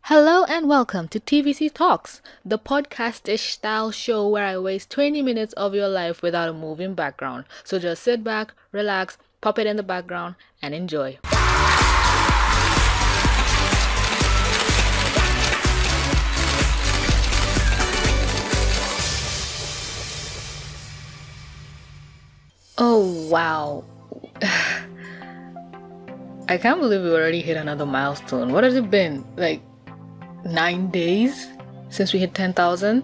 Hello and welcome to TVC Talks, the podcast-ish style show where I waste 20 minutes of your life without a moving background. So just sit back, relax, pop it in the background, and enjoy. Oh wow. I can't believe we already hit another milestone. What has it been? Like 9 days since we hit 10,000,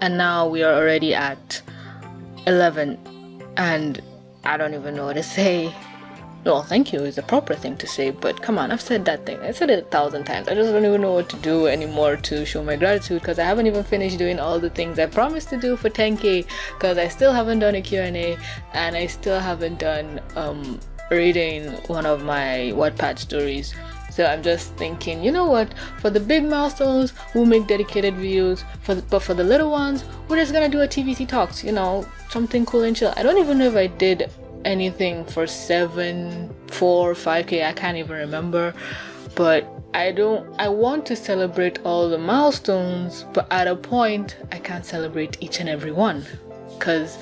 and now we are already at 11, and I don't even know what to say. Well, thank you is the proper thing to say, but come on, I've said that thing. I said it 1,000 times. I just don't even know what to do anymore to show my gratitude, because I haven't even finished doing all the things I promised to do for 10k, because I still haven't done a Q&A, and I still haven't done reading one of my Wattpad stories. So I'm just thinking, you know what, for the big milestones we'll make dedicated videos, but for the little ones we're just gonna do a TVC Talks, you know, something cool and chill. I don't even know if I did anything for 7, 4, 5k, I can't even remember, but I want to celebrate all the milestones, but at a point I can't celebrate each and every one, because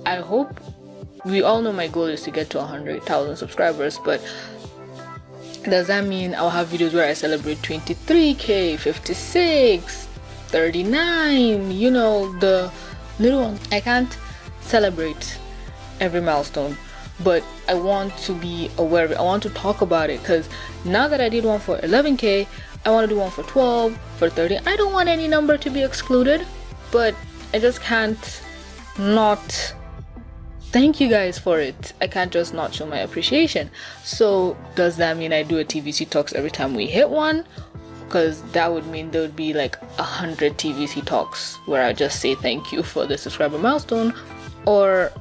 I hope, we all know my goal is to get to 100,000 subscribers, but does that mean I'll have videos where I celebrate 23k, 56, 39, you know, the little ones? I can't celebrate every milestone, but I want to be aware of it. I want to talk about it, because now that I did one for 11k, I want to do one for 12, for 30. I don't want any number to be excluded, but I just can't not thank you guys for it. I can't just not show my appreciation. So does that mean I do a TVC Talks every time we hit one? Because that would mean there would be like 100 TVC Talks where I just say thank you for the subscriber milestone. Or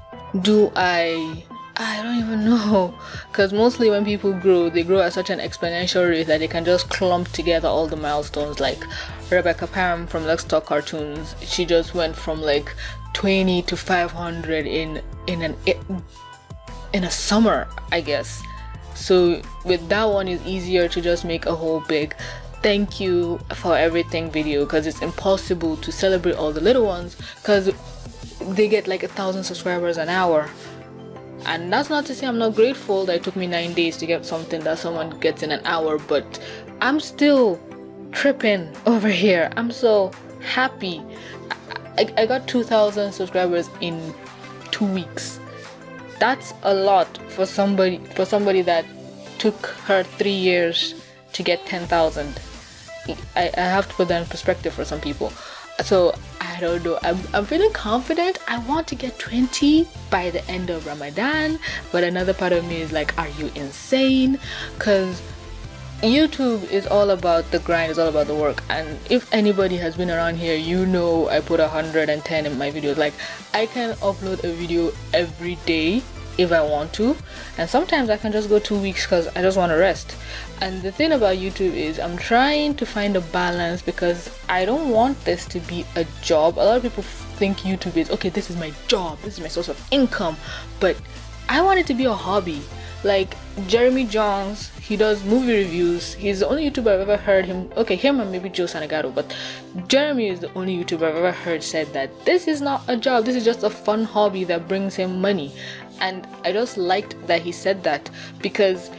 do I don't even know, because mostly when people grow, they grow at such an exponential rate that they can just clump together all the milestones. Like Rebecca Pam from Let's Talk Cartoons, she just went from like 20 to 500 in a summer, I guess. So with that one, it's easier to just make a whole big thank you for everything video, because it's impossible to celebrate all the little ones because they get like 1,000 subscribers an hour. And that's not to say I'm not grateful that it took me 9 days to get something that someone gets in an hour, but I'm still tripping over here. I'm so happy. I got 2,000 subscribers in 2 weeks. That's a lot for somebody that took her 3 years to get 10,000. I have to put that in perspective for some people. So I don't know, I'm feeling confident. I want to get 20 by the end of Ramadan, but another part of me is like, are you insane? Because YouTube is all about the grind, it's all about the work. And if anybody has been around here, you know I put 110 in my videos. Like, I can upload a video every day if I want to, and sometimes I can just go 2 weeks because I just want to rest. And the thing about YouTube is I'm trying to find a balance, because I don't want this to be a job. A lot of people think YouTube is, okay, this is my job, this is my source of income, but I want it to be a hobby. Like Jeremy Jones, he does movie reviews. He's the only YouTuber I've ever heard him, okay, him and maybe Joe Sanagato, but Jeremy is the only YouTuber I've ever heard said that this is not a job, this is just a fun hobby that brings him money. And I just liked that he said that, because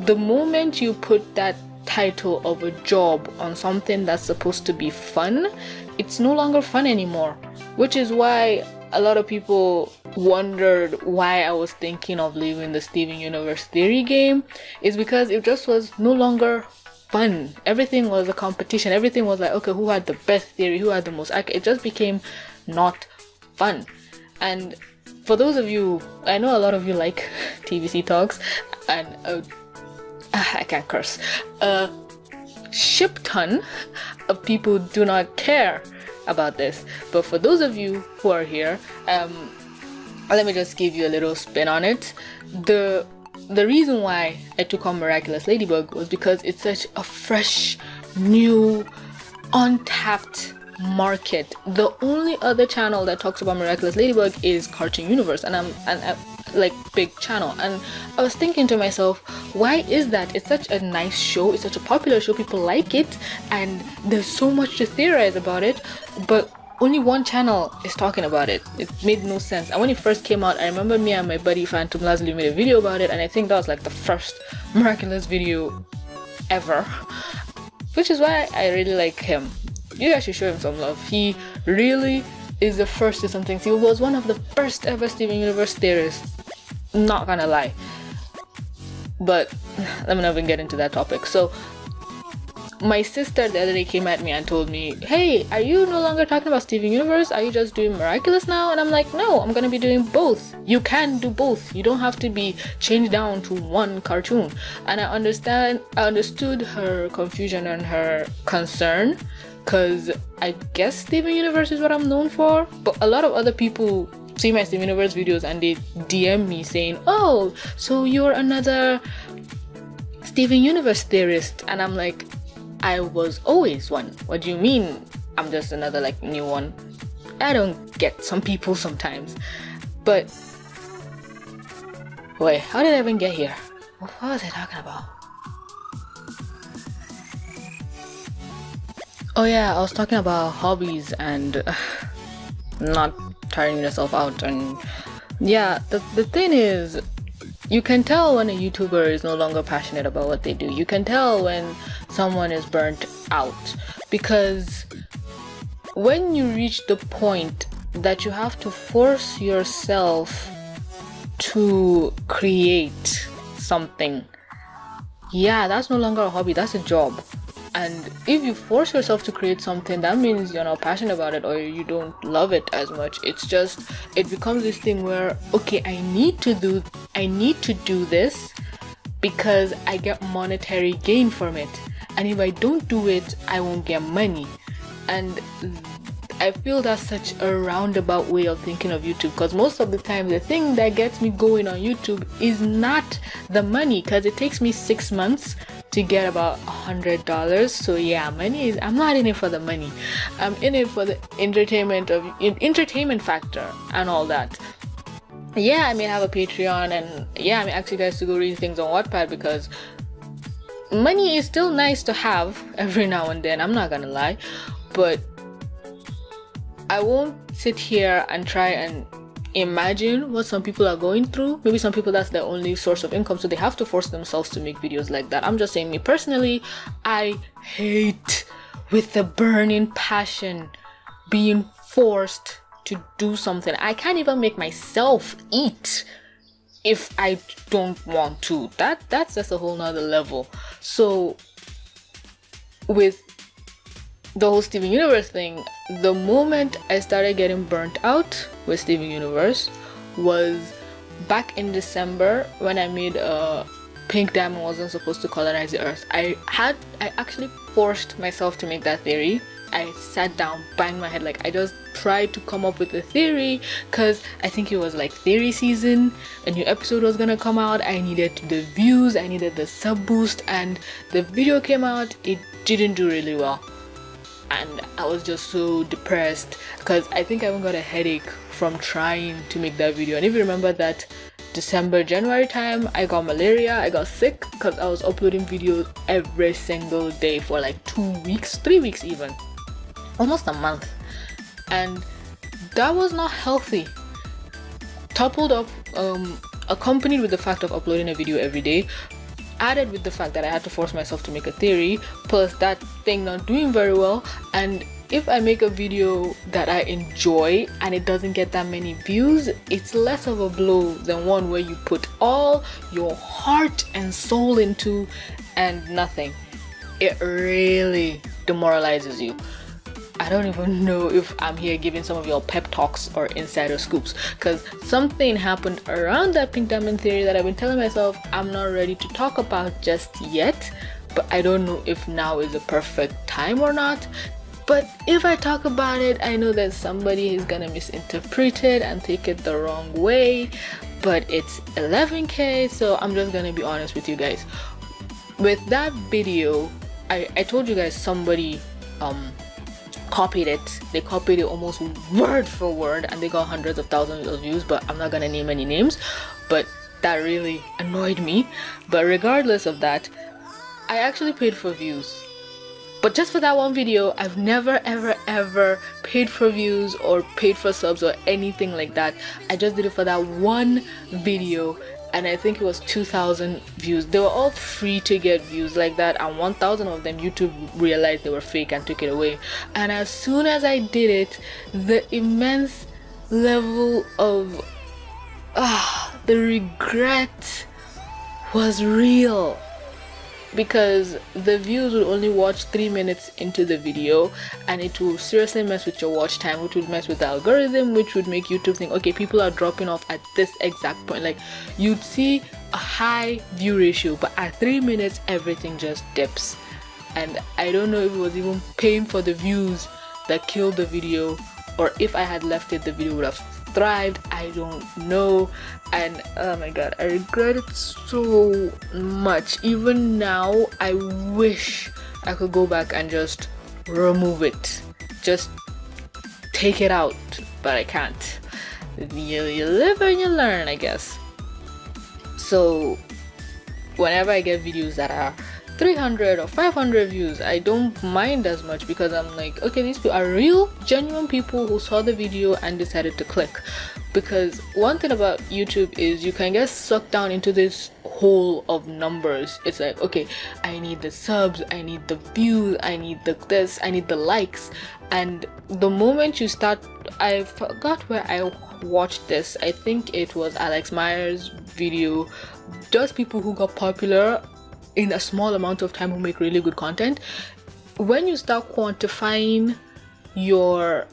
the moment you put that title of a job on something that's supposed to be fun, it's no longer fun anymore. Which is why a lot of people wondered why I was thinking of leaving the Steven Universe theory game, is because it just was no longer fun. Everything was a competition. Everything was like, okay, who had the best theory, who had the most it just became not fun. And for those of you, I know a lot of you like TVC Talks, and I can't curse, a ship ton of people do not care about this. But for those of you who are here, let me just give you a little spin on it. The reason why I took on Miraculous Ladybug was because it's such a fresh, new, untapped market. The only other channel that talks about Miraculous Ladybug is Cartoon Universe, and like big channel. And I was thinking to myself, why is that? It's such a nice show, it's such a popular show, people like it, and there's so much to theorize about it, but only one channel is talking about it. It made no sense. And when it first came out, I remember me and my buddy Phantom Lazuli made a video about it, and I think that was like the first miraculous video ever, which is why I really like him. You guys should show him some love. He really is the first to something. He was one of the first ever Steven Universe theorists, not gonna lie. But let me not even get into that topic. So my sister the other day came at me and told me, hey, are you no longer talking about Steven Universe? Are you just doing Miraculous now? And I'm like, no, I'm gonna be doing both. You can do both. You don't have to be changed down to one cartoon. And I understood her confusion and her concern, because I guess Steven Universe is what I'm known for. But a lot of other people see my Steven Universe videos and they DM me saying, oh, so you're another Steven Universe theorist. And I'm like, I was always one. What do you mean I'm just another like new one? I don't get some people sometimes. But wait, how did I even get here? What was I talking about? Oh yeah, I was talking about hobbies and not tiring yourself out. And yeah, the thing is, you can tell when a YouTuber is no longer passionate about what they do. You can tell when someone is burnt out, because when you reach the point that you have to force yourself to create something, yeah, that's no longer a hobby, that's a job. And if you force yourself to create something, that means you're not passionate about it or you don't love it as much. It's just, it becomes this thing where, okay, I need to do this because I get monetary gain from it. And if I don't do it, I won't get money. And I feel that's such a roundabout way of thinking of YouTube, because most of the time the thing that gets me going on YouTube is not the money, because it takes me 6 months to get about $100. So yeah, money is, I'm not in it for the money. I'm in it for the entertainment factor and all that. Yeah, I may have a Patreon, and yeah, I may ask you guys to go read things on Wattpad, because money is still nice to have every now and then, I'm not gonna lie. But I won't sit here and try and imagine what some people are going through. Maybe some people, that's their only source of income, so they have to force themselves to make videos like that. I'm just saying, me personally, I hate with a burning passion being forced to do something. I can't even make myself eat if I don't want to. That's just a whole nother level. So with the whole Steven Universe thing, the moment I started getting burnt out with Steven Universe was back in December, when I made a pink diamond wasn't supposed to colonize the earth. I actually forced myself to make that theory. I sat down, banged my head, like I just tried to come up with a theory, because I think it was like theory season, a new episode was gonna come out, I needed the views, I needed the sub boost, and the video came out, it didn't do really well. And I was just so depressed, because I think I even got a headache from trying to make that video. And if you remember that December, January time, I got malaria, I got sick, because I was uploading videos every single day for like 2 weeks, 3 weeks even, almost a month. And that was not healthy. Coupled up, accompanied with the fact of uploading a video every day, added with the fact that I had to force myself to make a theory, plus that thing not doing very well. And if I make a video that I enjoy and it doesn't get that many views, it's less of a blow than one where you put all your heart and soul into and nothing. It really demoralizes you. I don't even know if I'm here giving some of y'all pep talks or insider scoops, because something happened around that pink diamond theory that I've been telling myself I'm not ready to talk about just yet, but I don't know if now is a perfect time or not. But if I talk about it, I know that somebody is gonna misinterpret it and take it the wrong way, but it's 11K, so I'm just gonna be honest with you guys. With that video, I told you guys somebody copied it. They copied it almost word for word, and they got hundreds of thousands of views, but I'm not gonna name any names. but that really annoyed me. But regardless of that, I actually paid for views. But just for that one video, I've never ever paid for views or paid for subs or anything like that. I just did it for that one video, and I think it was 2,000 views. They were all free to get views like that, and 1,000 of them YouTube realized they were fake and took it away. And as soon as I did it, the immense level of the regret was real, because the views would only watch 3 minutes into the video, and it will seriously mess with your watch time, which would mess with the algorithm, which would make YouTube think, okay, people are dropping off at this exact point. Like, you'd see a high view ratio, but at 3 minutes everything just dips. And I don't know if it was even paying for the views that killed the video, or if I had left it, the video would have thrived. I don't know. And oh my god, I regret it so much. Even now, I wish I could go back and just remove it, just take it out, but I can't. You live and you learn, I guess. So whenever I get videos that are 300 or 500 views, I don't mind as much, because I'm like, okay, these people are real, genuine people who saw the video and decided to click. Because one thing about YouTube is you can get sucked down into this hole of numbers. It's like, okay, I need the subs, I need the views, I need the this, I need the likes. And the moment you start, I forgot where I watched this, I think it was Alex Myers' video, just people who got popular in a small amount of time who make really good content. When you start quantifying your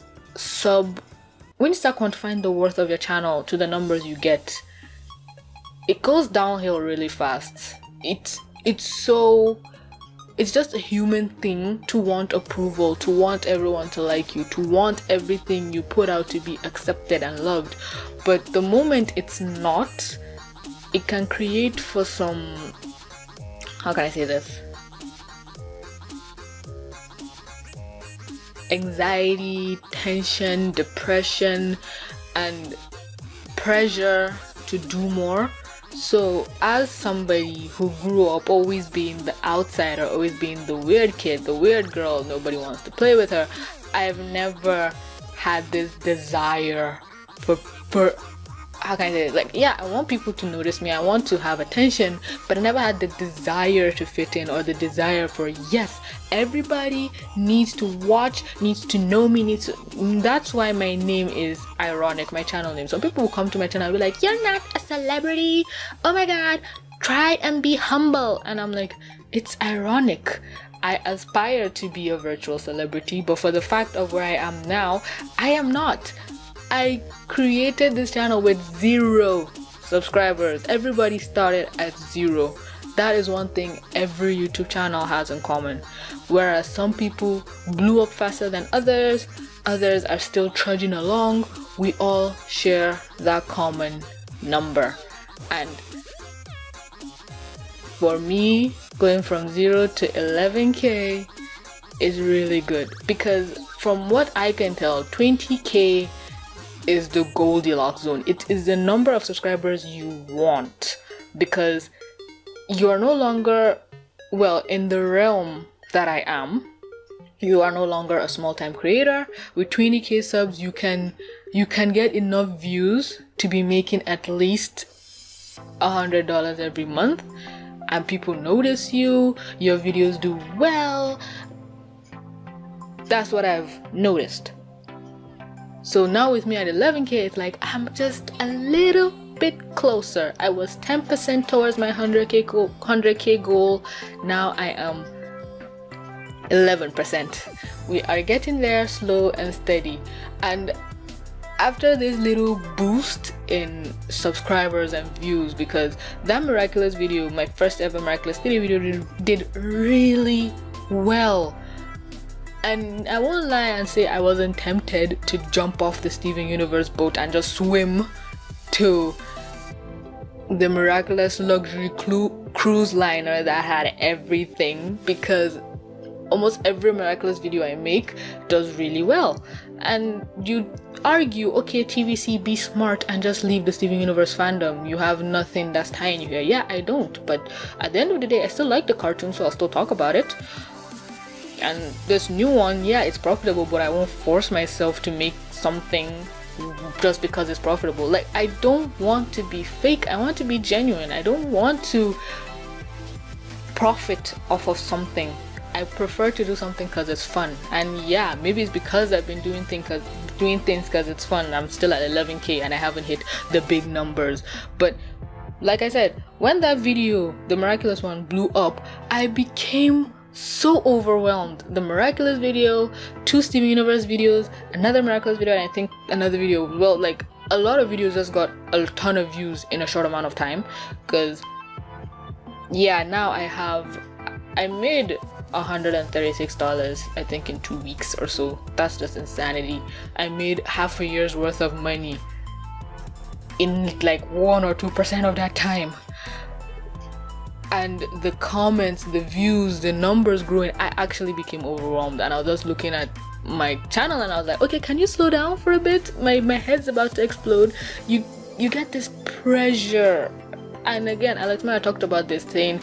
when you start quantifying the worth of your channel to the numbers you get, it goes downhill really fast. It's just a human thing to want approval, to want everyone to like you, to want everything you put out to be accepted and loved. But the moment it's not, it can create for some, how can I say this, anxiety, tension, depression, and pressure to do more. So as somebody who grew up always being the outsider, always being the weird kid, the weird girl, nobody wants to play with her, I've never had this desire for how can I say it? Like, yeah, I want people to notice me, I want to have attention, but I never had the desire to fit in, or the desire for, yes, everybody needs to watch, needs to know me, that's why my name is ironic, my channel name. Some people will come to my channel and be like, you're not a celebrity, oh my god, try and be humble. And I'm like, it's ironic. I aspire to be a virtual celebrity, but for the fact of where I am now, I am not. I created this channel with 0 subscribers. Everybody started at 0. That is one thing every YouTube channel has in common. Whereas some people blew up faster than others, others are still trudging along, we all share that common number. And for me, going from 0 to 11k is really good, because from what I can tell, 20k is the Goldilocks zone. It is the number of subscribers you want, because you are no longer, well, in the realm that I am, you are no longer a small-time creator. With 20k subs, you can get enough views to be making at least $100 every month, and people notice you, your videos do well. That's what I've noticed. So now with me at 11k, it's like I'm just a little bit closer. I was 10% towards my 100k goal. Now I am 11%. We are getting there, slow and steady. And after this little boost in subscribers and views, because that miraculous video, my first ever miraculous 3D video, did really well. And I won't lie and say I wasn't tempted to jump off the Steven Universe boat and just swim to the miraculous luxury cruise liner that had everything, because almost every miraculous video I make does really well. And you argue, okay, TVC, be smart and just leave the Steven Universe fandom. You have nothing that's tying you here. Yeah, I don't, but at the end of the day, I still like the cartoon, so I'll still talk about it. And this new one, yeah, it's profitable, but I won't force myself to make something just because it's profitable. Like, I don't want to be fake, I want to be genuine. I don't want to profit off of something. I prefer to do something because it's fun. And yeah, maybe it's because I've been doing things because it's fun. I'm still at 11k and I haven't hit the big numbers. But like I said, when that video, the miraculous one, blew up, I became so overwhelmed. The miraculous video, 2 Steven Universe videos, another miraculous video, and I think another video. Well, like, a lot of videos just got a ton of views in a short amount of time. Because yeah, now I made $136, I think, in 2 weeks or so. That's just insanity. I made half a year's worth of money in like 1 or 2% of that time. And the comments, the views, the numbers growing, I actually became overwhelmed. And I was just looking at my channel and I was like, okay, can you slow down for a bit? My head's about to explode. You get this pressure. And again, Alex Maya talked about this, saying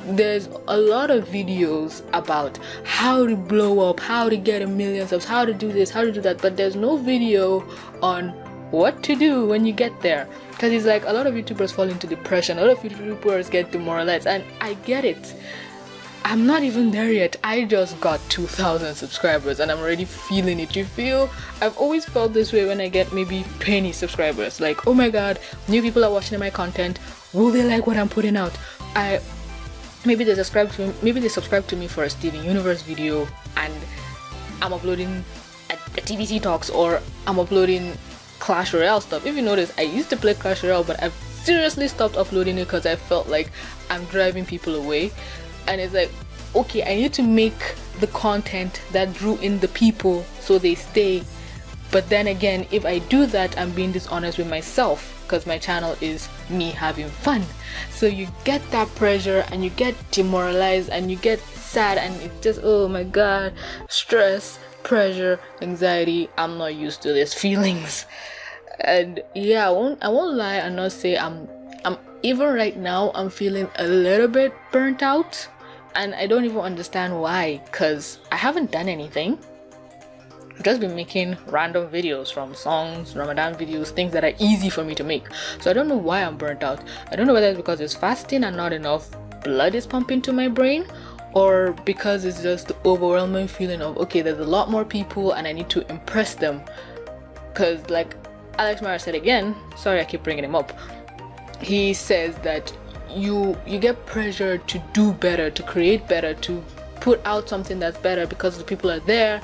there's a lot of videos about how to blow up, how to get a million subs, how to do this, how to do that, but there's no video on what to do when you get there. Because it's like a lot of YouTubers fall into depression, a lot of YouTubers get demoralized, and I get it. I'm not even there yet. I just got 2,000 subscribers and I'm already feeling it. I've always felt this way when I get maybe 20 subscribers. Like, oh my god, new people are watching my content. Will they like what I'm putting out? Maybe they subscribe to me for a Steven Universe video and I'm uploading a TVC talks, or I'm uploading Clash Royale stuff. If you notice, I used to play Clash Royale, but I've seriously stopped uploading it because I felt like I'm driving people away. And it's like, okay, I need to make the content that drew in the people so they stay. But then again, if I do that, I'm being dishonest with myself, because my channel is me having fun. So you get that pressure and you get demoralized and you get sad, and it's just, oh my god, stress, pressure, anxiety. I'm not used to these feelings. And yeah, I won't lie and not say I'm even right now I'm feeling a little bit burnt out. And I don't even understand why, because I haven't done anything. I've just been making random videos, from songs, Ramadan videos, things that are easy for me to make. So I don't know why I'm burnt out. I don't know whether it's because it's fasting and not enough blood is pumping to my brain, or because it's just the overwhelming feeling of, okay, there's a lot more people and I need to impress them. Because like Alex Mara said again, sorry I keep bringing him up, he says that you get pressure to do better, to create better, to put out something that's better because the people are there,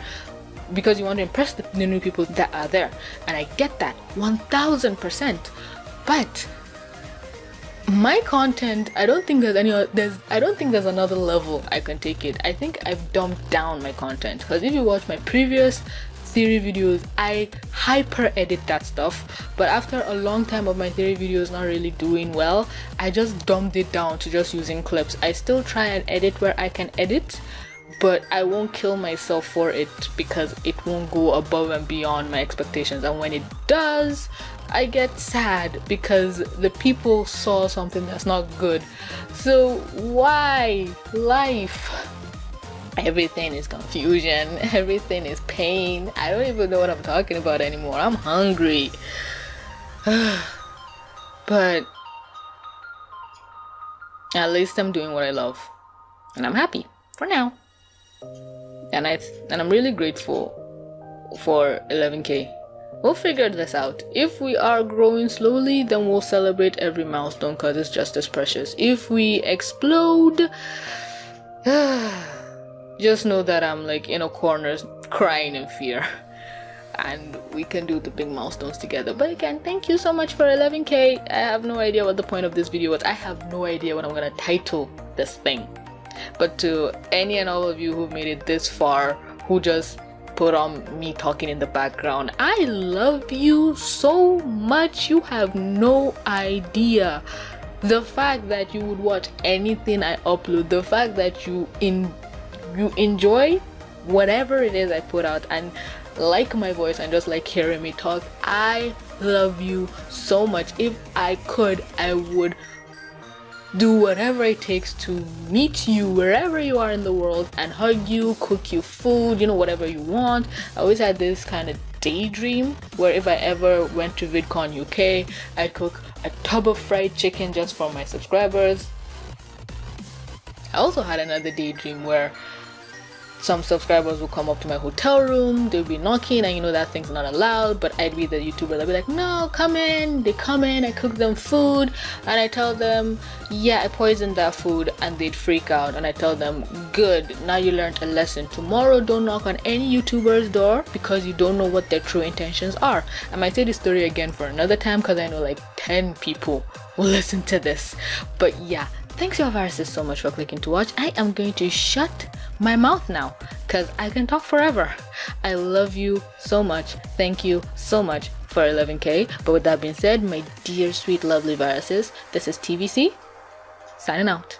because you want to impress the new people that are there. And I get that 1000%. But my content, I don't think there's another level I can take it. I think I've dumbed down my content, because if you watch my previous theory videos, I hyper edit that stuff, but after a long time of my theory videos not really doing well, I just dumbed it down to just using clips. I still try and edit where I can edit, but I won't kill myself for it, because it won't go above and beyond my expectations. And when it does, I get sad because the people saw something that's not good. So why? Life, everything is confusion, everything is pain. I don't even know what I'm talking about anymore. I'm hungry. But at least I'm doing what I love, and I'm happy for now. And I'm really grateful for 11k. We'll figure this out. If we are growing slowly, then we'll celebrate every milestone, because it's just as precious. If we explode, just know that I'm like in a corner crying in fear, and we can do the big milestones together. But again, thank you so much for 11k. I have no idea what the point of this video was. I have no idea what I'm gonna title this thing. But to any and all of you who've made it this far, who just put on me talking in the background, I love you so much. You have no idea. The fact that you would watch anything I upload, the fact that you you enjoy whatever it is I put out and like my voice and just like hearing me talk, I love you so much. If I could, I would do whatever it takes to meet you wherever you are in the world and hug you, cook you food, you know, whatever you want. I always had this kind of daydream where if I ever went to VidCon UK, I'd cook a tub of fried chicken just for my subscribers. I also had another daydream where some subscribers will come up to my hotel room, they'll be knocking, and you know that thing's not allowed, but I'd be the YouTuber that'd be like, no, come in. They come in, I cook them food, and I tell them, yeah, I poisoned that food, and they'd freak out, and I tell them, good, now you learned a lesson. Tomorrow, don't knock on any YouTuber's door because you don't know what their true intentions are. I might say this story again for another time because I know like 10 people will listen to this. But yeah, thanks y'all viruses so much for clicking to watch. I am going to shut my mouth now because I can talk forever. I love you so much. Thank you so much for 11k. But with that being said, my dear sweet lovely viruses, this is TVC signing out.